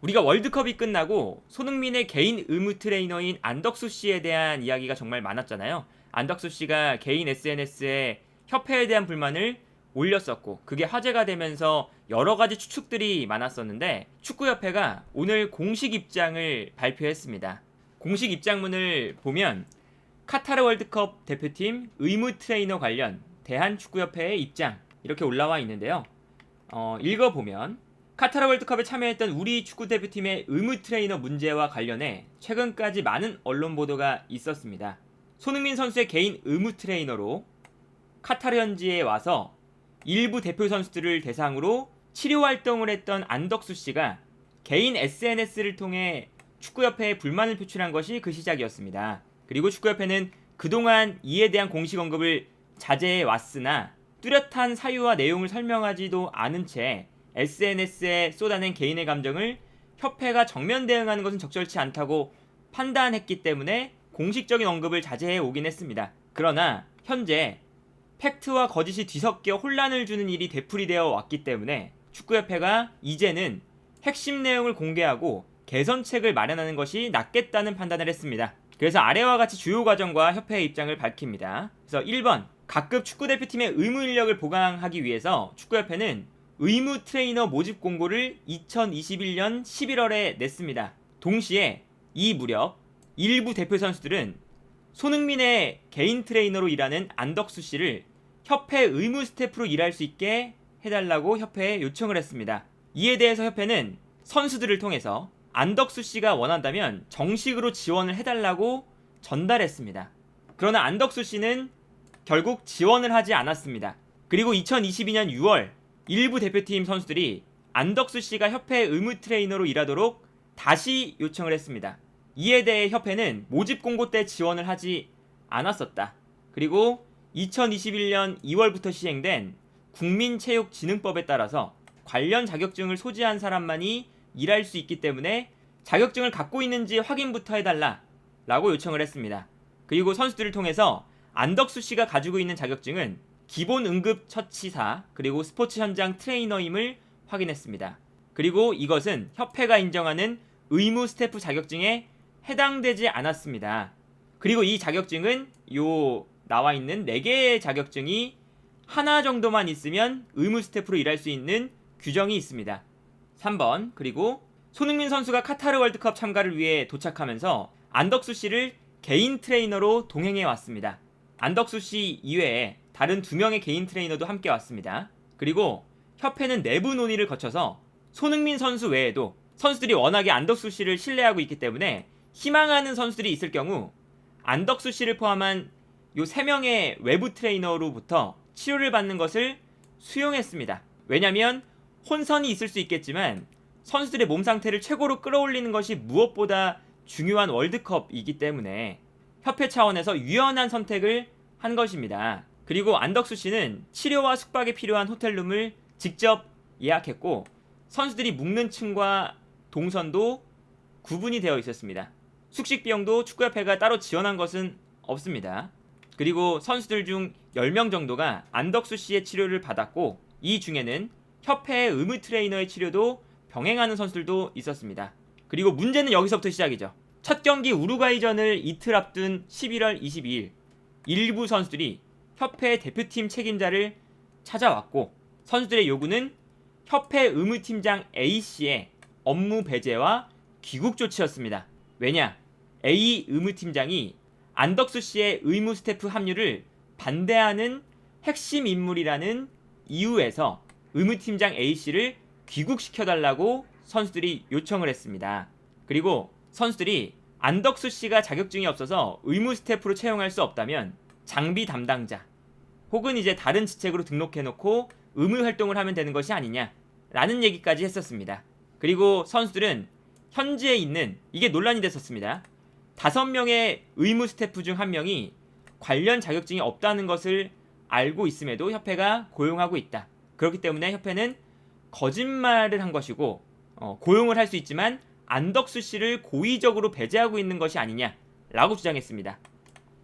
우리가 월드컵이 끝나고 손흥민의 개인 의무 트레이너인 안덕수 씨에 대한 이야기가 정말 많았잖아요. 안덕수 씨가 개인 SNS에 협회에 대한 불만을 올렸었고 그게 화제가 되면서 여러 가지 추측들이 많았었는데 축구협회가 오늘 공식 입장을 발표했습니다. 공식 입장문을 보면 카타르 월드컵 대표팀 의무 트레이너 관련 대한축구협회의 입장 이렇게 올라와 있는데요. 읽어보면 카타르 월드컵에 참여했던 우리 축구대표팀의 의무 트레이너 문제와 관련해 최근까지 많은 언론 보도가 있었습니다. 손흥민 선수의 개인 의무 트레이너로 카타르 현지에 와서 일부 대표 선수들을 대상으로 치료 활동을 했던 안덕수 씨가 개인 SNS를 통해 축구협회에 불만을 표출한 것이 그 시작이었습니다. 그리고 축구협회는 그동안 이에 대한 공식 언급을 자제해 왔으나 뚜렷한 사유와 내용을 설명하지도 않은 채 SNS에 쏟아낸 개인의 감정을 협회가 정면 대응하는 것은 적절치 않다고 판단했기 때문에 공식적인 언급을 자제해 오긴 했습니다. 그러나 현재 팩트와 거짓이 뒤섞여 혼란을 주는 일이 되풀이되어 왔기 때문에 축구협회가 이제는 핵심 내용을 공개하고 개선책을 마련하는 것이 낫겠다는 판단을 했습니다. 그래서 아래와 같이 주요 과정과 협회의 입장을 밝힙니다. 그래서 1번, 각급 축구대표팀의 의무 인력을 보강하기 위해서 축구협회는 의무 트레이너 모집 공고를 2021년 11월에 냈습니다. 동시에 이 무렵 일부 대표 선수들은 손흥민의 개인 트레이너로 일하는 안덕수 씨를 협회 의무 스태프로 일할 수 있게 해달라고 협회에 요청을 했습니다. 이에 대해서 협회는 선수들을 통해서 안덕수 씨가 원한다면 정식으로 지원을 해달라고 전달했습니다. 그러나 안덕수 씨는 결국 지원을 하지 않았습니다. 그리고 2022년 6월 일부 대표팀 선수들이 안덕수 씨가 협회 의무 트레이너로 일하도록 다시 요청을 했습니다. 이에 대해 협회는 모집 공고 때 지원을 하지 않았었다. 그리고 2021년 2월부터 시행된 국민체육진흥법에 따라서 관련 자격증을 소지한 사람만이 일할 수 있기 때문에 자격증을 갖고 있는지 확인부터 해달라 라고 요청을 했습니다. 그리고 선수들을 통해서 안덕수 씨가 가지고 있는 자격증은 기본 응급처치사 그리고 스포츠 현장 트레이너임을 확인했습니다. 그리고 이것은 협회가 인정하는 의무 스태프 자격증에 해당되지 않았습니다. 그리고 이 자격증은 나와 있는 4개의 자격증이 하나 정도만 있으면 의무 스태프로 일할 수 있는 규정이 있습니다. 3번, 그리고 손흥민 선수가 카타르 월드컵 참가를 위해 도착하면서 안덕수 씨를 개인 트레이너로 동행해 왔습니다. 안덕수 씨 이외에 다른 2명의 개인 트레이너도 함께 왔습니다. 그리고 협회는 내부 논의를 거쳐서 손흥민 선수 외에도 선수들이 워낙에 안덕수 씨를 신뢰하고 있기 때문에 희망하는 선수들이 있을 경우 안덕수 씨를 포함한 요 3명의 외부 트레이너로부터 치료를 받는 것을 수용했습니다. 왜냐면 혼선이 있을 수 있겠지만 선수들의 몸 상태를 최고로 끌어올리는 것이 무엇보다 중요한 월드컵이기 때문에 협회 차원에서 유연한 선택을 한 것입니다. 그리고 안덕수 씨는 치료와 숙박에 필요한 호텔룸을 직접 예약했고 선수들이 묵는 층과 동선도 구분이 되어 있었습니다. 숙식 비용도 축구협회가 따로 지원한 것은 없습니다. 그리고 선수들 중 10명 정도가 안덕수 씨의 치료를 받았고 이 중에는 협회의 의무 트레이너의 치료도 병행하는 선수들도 있었습니다. 그리고 문제는 여기서부터 시작이죠. 첫 경기 우루과이전을 이틀 앞둔 11월 22일 일부 선수들이 협회 대표팀 책임자를 찾아왔고 선수들의 요구는 협회 의무팀장 A씨의 업무 배제와 귀국 조치였습니다. 왜냐? A 의무팀장이 안덕수 씨의 의무 스태프 합류를 반대하는 핵심 인물이라는 이유에서 의무팀장 A씨를 귀국시켜달라고 선수들이 요청을 했습니다. 그리고 선수들이 안덕수 씨가 자격증이 없어서 의무 스태프로 채용할 수 없다면 장비 담당자 혹은 이제 다른 직책으로 등록해놓고 의무 활동을 하면 되는 것이 아니냐 라는 얘기까지 했었습니다. 그리고 선수들은 현지에 있는 이게 논란이 됐었습니다. 5명의 의무 스태프 중 1명이 관련 자격증이 없다는 것을 알고 있음에도 협회가 고용하고 있다. 그렇기 때문에 협회는 거짓말을 한 것이고 고용을 할 수 있지만 안덕수 씨를 고의적으로 배제하고 있는 것이 아니냐라고 주장했습니다.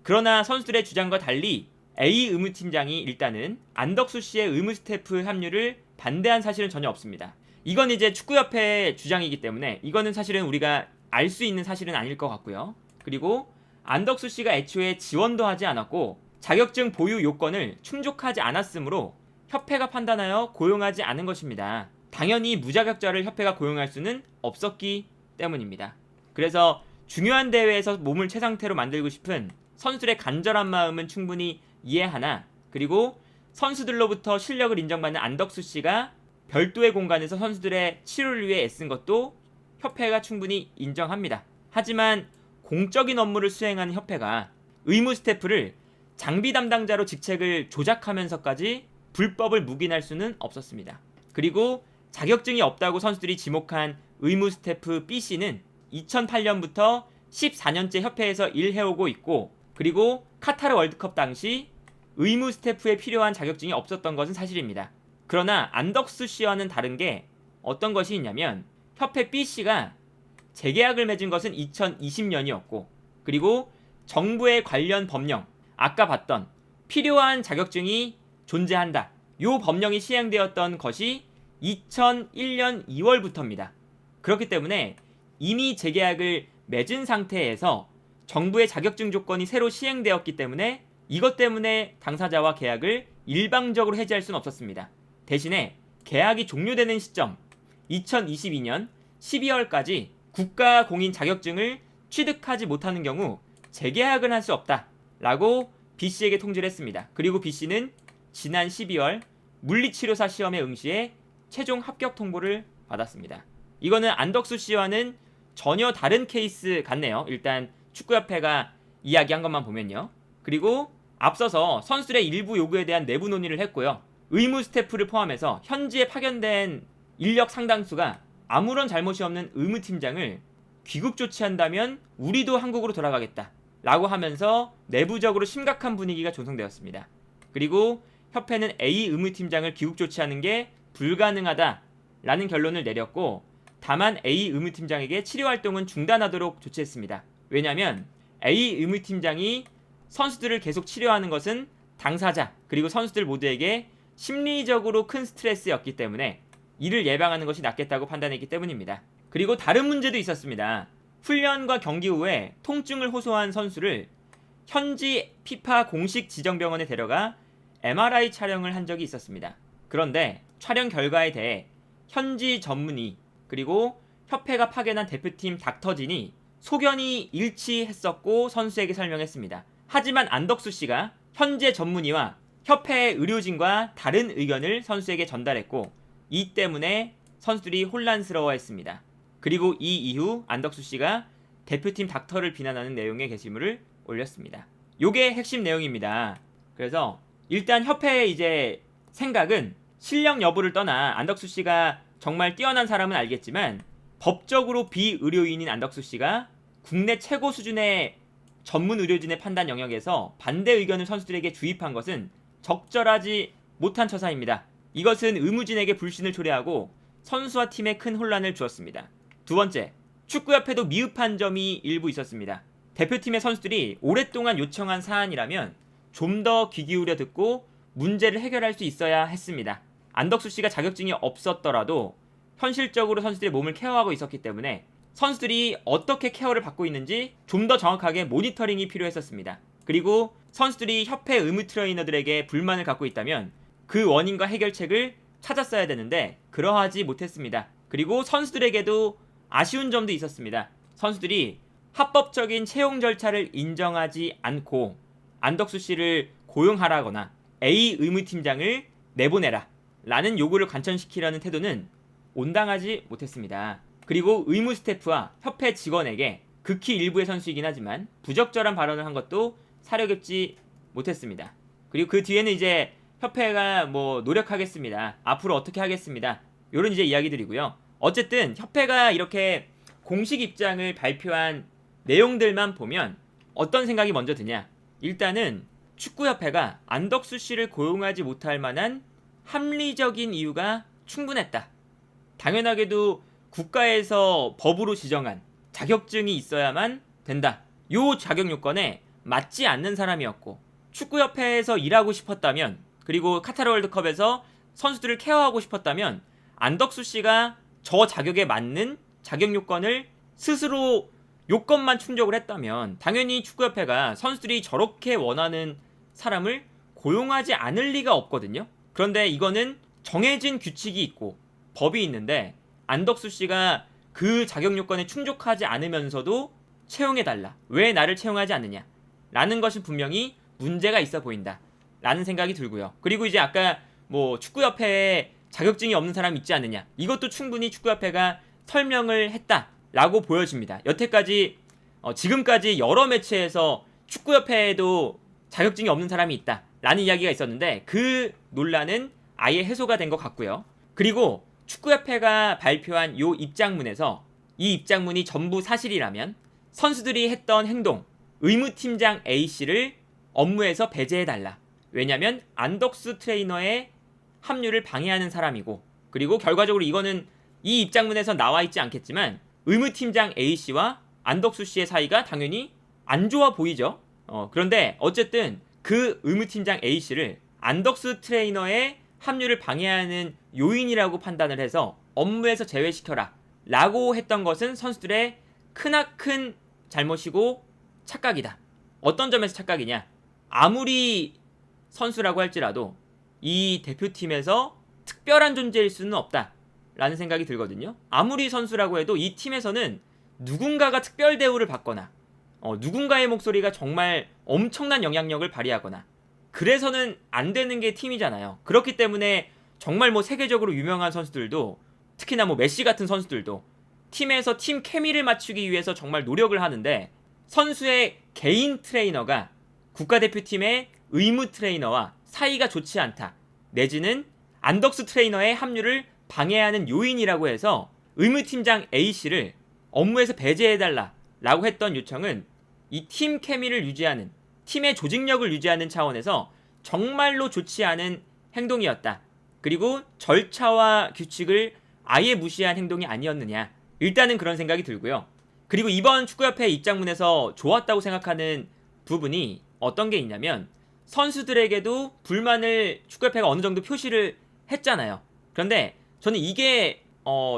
그러나 선수들의 주장과 달리 A 의무팀장이 일단은 안덕수 씨의 의무 스태프 합류를 반대한 사실은 전혀 없습니다. 이건 이제 축구협회의 주장이기 때문에 이거는 사실은 우리가 알 수 있는 사실은 아닐 것 같고요. 그리고 안덕수 씨가 애초에 지원도 하지 않았고 자격증 보유 요건을 충족하지 않았으므로 협회가 판단하여 고용하지 않은 것입니다. 당연히 무자격자를 협회가 고용할 수는 없었기 때문입니다. 그래서 중요한 대회에서 몸을 최상태로 만들고 싶은 선수들의 간절한 마음은 충분히 이해하나, 그리고 선수들로부터 실력을 인정받는 안덕수 씨가 별도의 공간에서 선수들의 치료를 위해 애쓴 것도 협회가 충분히 인정합니다. 하지만 공적인 업무를 수행하는 협회가 의무 스태프를 장비 담당자로 직책을 조작하면서까지 불법을 묵인할 수는 없었습니다. 그리고 자격증이 없다고 선수들이 지목한 의무 스태프 B씨는 2008년부터 14년째 협회에서 일해오고 있고, 그리고 카타르 월드컵 당시 의무 스태프에 필요한 자격증이 없었던 것은 사실입니다. 그러나 안덕수 씨와는 다른 게 어떤 것이 있냐면, 협회 B씨가 재계약을 맺은 것은 2020년이었고, 그리고 정부의 관련 법령, 아까 봤던 필요한 자격증이 존재한다, 요 법령이 시행되었던 것이 2001년 2월부터입니다. 그렇기 때문에 이미 재계약을 맺은 상태에서 정부의 자격증 조건이 새로 시행되었기 때문에 이것 때문에 당사자와 계약을 일방적으로 해지할 수는 없었습니다. 대신에 계약이 종료되는 시점 2022년 12월까지 국가공인 자격증을 취득하지 못하는 경우 재계약을 할 수 없다라고 B씨에게 통지를 했습니다. 그리고 B씨는 지난 12월 물리치료사 시험에 응시해 최종 합격 통보를 받았습니다. 이거는 안덕수 씨와는 전혀 다른 케이스 같네요. 일단 축구협회가 이야기한 것만 보면요. 그리고 앞서서 선수들의 일부 요구에 대한 내부 논의를 했고요. 의무 스태프를 포함해서 현지에 파견된 인력 상당수가 아무런 잘못이 없는 의무팀장을 귀국 조치한다면 우리도 한국으로 돌아가겠다 라고 하면서 내부적으로 심각한 분위기가 조성되었습니다. 그리고 협회는 A 의무팀장을 귀국 조치하는 게 불가능하다라는 결론을 내렸고, 다만 A 의무팀장에게 치료활동은 중단하도록 조치했습니다. 왜냐하면 A 의무팀장이 선수들을 계속 치료하는 것은 당사자 그리고 선수들 모두에게 심리적으로 큰 스트레스였기 때문에 이를 예방하는 것이 낫겠다고 판단했기 때문입니다. 그리고 다른 문제도 있었습니다. 훈련과 경기 후에 통증을 호소한 선수를 현지 피파 공식 지정병원에 데려가 MRI 촬영을 한 적이 있었습니다. 그런데 촬영 결과에 대해 현지 전문의 그리고 협회가 파견한 대표팀 닥터진이 소견이 일치했었고 선수에게 설명했습니다. 하지만 안덕수 씨가 현재 전문의와 협회 의료진과 다른 의견을 선수에게 전달했고, 이 때문에 선수들이 혼란스러워했습니다. 그리고 이 이후 안덕수 씨가 대표팀 닥터를 비난하는 내용의 게시물을 올렸습니다. 요게 핵심 내용입니다. 그래서 일단 협회의 이제 생각은 실력 여부를 떠나 안덕수 씨가 정말 뛰어난 사람은 알겠지만 법적으로 비의료인인 안덕수 씨가 국내 최고 수준의 전문 의료진의 판단 영역에서 반대 의견을 선수들에게 주입한 것은 적절하지 못한 처사입니다. 이것은 의무진에게 불신을 초래하고 선수와 팀에 큰 혼란을 주었습니다. 두 번째, 축구협회도 미흡한 점이 일부 있었습니다. 대표팀의 선수들이 오랫동안 요청한 사안이라면 좀 더 귀 기울여 듣고 문제를 해결할 수 있어야 했습니다. 안덕수 씨가 자격증이 없었더라도 현실적으로 선수들의 몸을 케어하고 있었기 때문에 선수들이 어떻게 케어를 받고 있는지 좀 더 정확하게 모니터링이 필요했었습니다. 그리고 선수들이 협회 의무 트레이너들에게 불만을 갖고 있다면 그 원인과 해결책을 찾았어야 되는데 그러하지 못했습니다. 그리고 선수들에게도 아쉬운 점도 있었습니다. 선수들이 합법적인 채용 절차를 인정하지 않고 안덕수 씨를 고용하라거나 A 의무팀장을 내보내라 라는 요구를 관철시키려는 태도는 온당하지 못했습니다. 그리고 의무 스태프와 협회 직원에게 극히 일부의 선수이긴 하지만 부적절한 발언을 한 것도 사려깊지 못했습니다. 그리고 그 뒤에는 이제 협회가 뭐 노력하겠습니다, 앞으로 어떻게 하겠습니다, 이런 이제 이야기들이고요. 어쨌든 협회가 이렇게 공식 입장을 발표한 내용들만 보면 어떤 생각이 먼저 드냐. 일단은 축구협회가 안덕수 씨를 고용하지 못할 만한 합리적인 이유가 충분했다. 당연하게도 국가에서 법으로 지정한 자격증이 있어야만 된다. 요 자격 요건에 맞지 않는 사람이었고, 축구협회에서 일하고 싶었다면, 그리고 카타르 월드컵에서 선수들을 케어하고 싶었다면 안덕수 씨가 저 자격에 맞는 자격 요건을 스스로 요건만 충족을 했다면 당연히 축구협회가 선수들이 저렇게 원하는 사람을 고용하지 않을 리가 없거든요. 그런데 이거는 정해진 규칙이 있고 법이 있는데 안덕수 씨가 그 자격 요건에 충족하지 않으면서도 채용해달라. 왜 나를 채용하지 않느냐? 라는 것은 분명히 문제가 있어 보인다. 라는 생각이 들고요. 그리고 이제 아까 뭐 축구협회에 자격증이 없는 사람 있지 않느냐? 이것도 충분히 축구협회가 설명을 했다라고 보여집니다. 여태까지 지금까지 여러 매체에서 축구협회에도 자격증이 없는 사람이 있다라는 이야기가 있었는데 그 논란은 아예 해소가 된 것 같고요. 그리고 축구협회가 발표한 요 입장문에서 이 입장문이 전부 사실이라면 선수들이 했던 행동, 의무팀장 A씨를 업무에서 배제해달라. 왜냐면 안덕수 트레이너의 합류를 방해하는 사람이고, 그리고 결과적으로 이거는 이 입장문에서 나와 있지 않겠지만 의무팀장 A씨와 안덕수 씨의 사이가 당연히 안 좋아 보이죠. 그런데 어쨌든 그 의무팀장 A씨를 안덕수 트레이너의 합류를 방해하는 요인이라고 판단을 해서 업무에서 제외시켜라 라고 했던 것은 선수들의 크나큰 잘못이고 착각이다. 어떤 점에서 착각이냐? 아무리 선수라고 할지라도 이 대표팀에서 특별한 존재일 수는 없다 라는 생각이 들거든요. 아무리 선수라고 해도 이 팀에서는 누군가가 특별 대우를 받거나 누군가의 목소리가 정말 엄청난 영향력을 발휘하거나 그래서는 안 되는 게 팀이잖아요. 그렇기 때문에 정말 뭐 세계적으로 유명한 선수들도, 특히나 뭐 메시 같은 선수들도 팀에서 팀 케미를 맞추기 위해서 정말 노력을 하는데, 선수의 개인 트레이너가 국가대표팀의 의무 트레이너와 사이가 좋지 않다, 내지는 안덕수 트레이너의 합류를 방해하는 요인이라고 해서 의무팀장 A씨를 업무에서 배제해달라 라고 했던 요청은 이 팀 케미를 유지하는, 팀의 조직력을 유지하는 차원에서 정말로 좋지 않은 행동이었다. 그리고 절차와 규칙을 아예 무시한 행동이 아니었느냐, 일단은 그런 생각이 들고요. 그리고 이번 축구협회 입장문에서 좋았다고 생각하는 부분이 어떤 게 있냐면, 선수들에게도 불만을 축구협회가 어느 정도 표시를 했잖아요. 그런데 저는 이게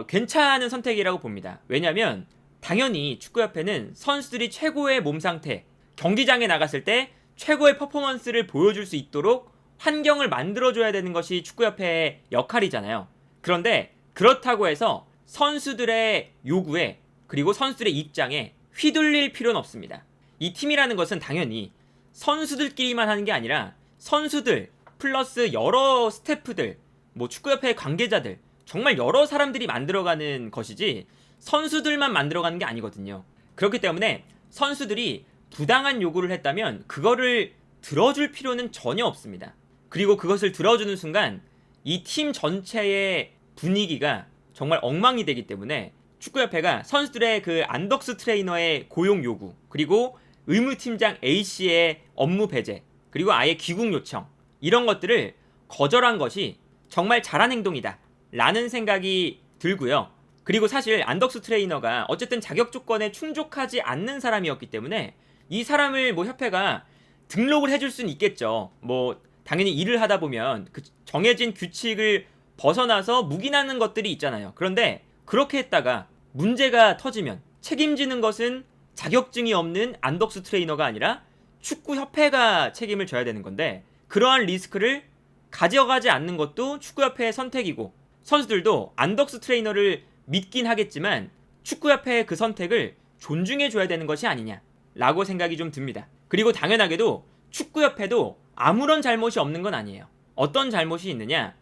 괜찮은 선택이라고 봅니다. 왜냐면 당연히 축구협회는 선수들이 최고의 몸 상태, 경기장에 나갔을 때 최고의 퍼포먼스를 보여줄 수 있도록 환경을 만들어줘야 되는 것이 축구협회의 역할이잖아요. 그런데 그렇다고 해서 선수들의 요구에, 그리고 선수들의 입장에 휘둘릴 필요는 없습니다. 이 팀이라는 것은 당연히 선수들끼리만 하는 게 아니라 선수들 플러스 여러 스태프들, 뭐 축구협회 관계자들, 정말 여러 사람들이 만들어가는 것이지 선수들만 만들어가는 게 아니거든요. 그렇기 때문에 선수들이 부당한 요구를 했다면 그거를 들어줄 필요는 전혀 없습니다. 그리고 그것을 들어주는 순간 이 팀 전체의 분위기가 정말 엉망이 되기 때문에 축구협회가 선수들의 그 안덕수 트레이너의 고용 요구, 그리고 의무팀장 A씨의 업무 배제, 그리고 아예 귀국 요청, 이런 것들을 거절한 것이 정말 잘한 행동이다 라는 생각이 들고요. 그리고 사실 안덕수 트레이너가 어쨌든 자격 조건에 충족하지 않는 사람이었기 때문에 이 사람을 뭐 협회가 등록을 해줄 수는 있겠죠. 뭐 당연히 일을 하다 보면 그 정해진 규칙을 벗어나서 묵인하는 것들이 있잖아요. 그런데 그렇게 했다가 문제가 터지면 책임지는 것은 자격증이 없는 안덕수 트레이너가 아니라 축구협회가 책임을 져야 되는 건데, 그러한 리스크를 가져가지 않는 것도 축구협회의 선택이고, 선수들도 안덕수 트레이너를 믿긴 하겠지만 축구협회의 그 선택을 존중해줘야 되는 것이 아니냐 라고 생각이 좀 듭니다. 그리고 당연하게도 축구협회도 아무런 잘못이 없는 건 아니에요. 어떤 잘못이 있느냐,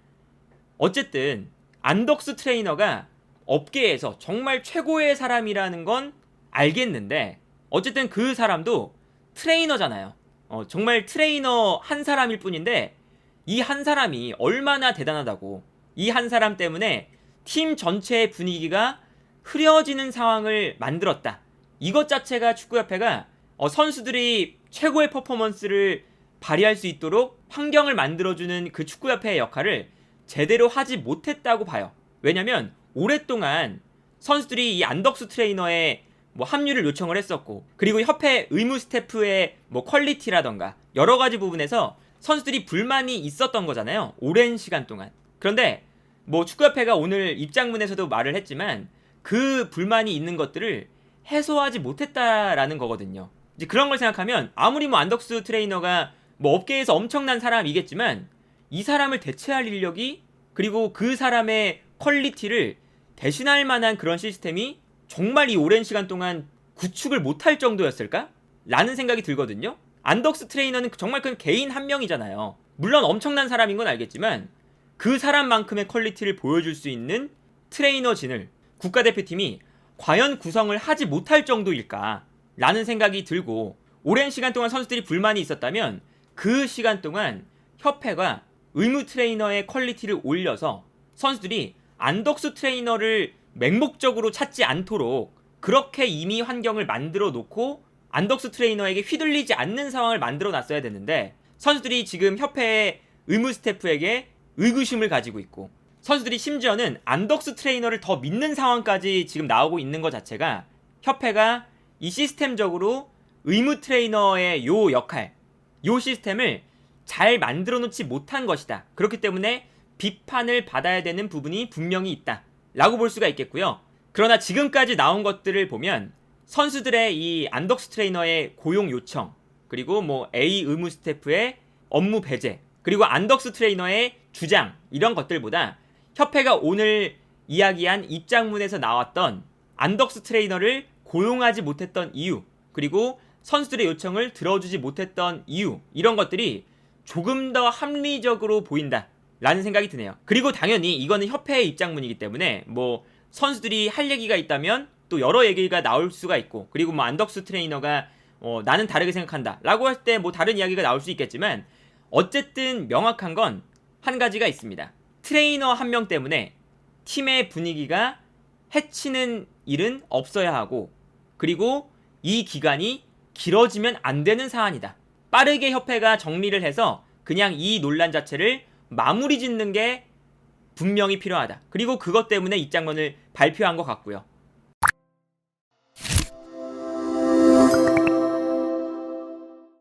어쨌든 안덕수 트레이너가 업계에서 정말 최고의 사람이라는 건 알겠는데, 어쨌든 그 사람도 트레이너잖아요. 정말 트레이너 한 사람일 뿐인데 이 한 사람이 얼마나 대단하다고, 이 한 사람 때문에 팀 전체의 분위기가 흐려지는 상황을 만들었다, 이것 자체가 축구협회가 선수들이 최고의 퍼포먼스를 발휘할 수 있도록 환경을 만들어주는 그 축구협회의 역할을 제대로 하지 못했다고 봐요. 왜냐면 오랫동안 선수들이 이 안덕수 트레이너의 뭐 합류를 요청을 했었고, 그리고 협회 의무 스태프의 뭐 퀄리티라던가 여러 가지 부분에서 선수들이 불만이 있었던 거잖아요. 오랜 시간 동안. 그런데 뭐 축구협회가 오늘 입장문에서도 말을 했지만 그 불만이 있는 것들을 해소하지 못했다라는 거거든요. 이제 그런 걸 생각하면 아무리 뭐 안덕수 트레이너가 뭐 업계에서 엄청난 사람이겠지만 이 사람을 대체할 인력이 그리고 그 사람의 퀄리티를 대신할 만한 그런 시스템이 정말 이 오랜 시간 동안 구축을 못할 정도였을까? 라는 생각이 들거든요. 안덕수 트레이너는 정말 그 개인 한 명이잖아요. 물론 엄청난 사람인 건 알겠지만 그 사람만큼의 퀄리티를 보여줄 수 있는 트레이너진을 국가대표팀이 과연 구성을 하지 못할 정도일까? 라는 생각이 들고 오랜 시간 동안 선수들이 불만이 있었다면 그 시간 동안 협회가 의무 트레이너의 퀄리티를 올려서 선수들이 안덕수 트레이너를 맹목적으로 찾지 않도록 그렇게 이미 환경을 만들어 놓고 안덕수 트레이너에게 휘둘리지 않는 상황을 만들어 놨어야 되는데 선수들이 지금 협회의 의무 스태프에게 의구심을 가지고 있고 선수들이 심지어는 안덕수 트레이너를 더 믿는 상황까지 지금 나오고 있는 것 자체가 협회가 이 시스템적으로 의무 트레이너의 요 역할, 요 시스템을 잘 만들어 놓지 못한 것이다. 그렇기 때문에 비판을 받아야 되는 부분이 분명히 있다 라고 볼 수가 있겠고요. 그러나 지금까지 나온 것들을 보면 선수들의 이 안덕수 트레이너의 고용 요청, 그리고 뭐 A 의무 스태프의 업무 배제, 그리고 안덕수 트레이너의 주장, 이런 것들보다 협회가 오늘 이야기한 입장문에서 나왔던 안덕수 트레이너를 고용하지 못했던 이유, 그리고 선수들의 요청을 들어주지 못했던 이유, 이런 것들이 조금 더 합리적으로 보인다 라는 생각이 드네요. 그리고 당연히 이거는 협회의 입장문이기 때문에 뭐 선수들이 할 얘기가 있다면 또 여러 얘기가 나올 수가 있고, 그리고 뭐 안덕수 트레이너가 나는 다르게 생각한다 라고 할 때 뭐 다른 이야기가 나올 수 있겠지만 어쨌든 명확한 건 한 가지가 있습니다. 트레이너 한 명 때문에 팀의 분위기가 해치는 일은 없어야 하고, 그리고 이 기간이 길어지면 안 되는 사안이다. 빠르게 협회가 정리를 해서 그냥 이 논란 자체를 마무리 짓는 게 분명히 필요하다. 그리고 그것 때문에 입장문을 발표한 것 같고요.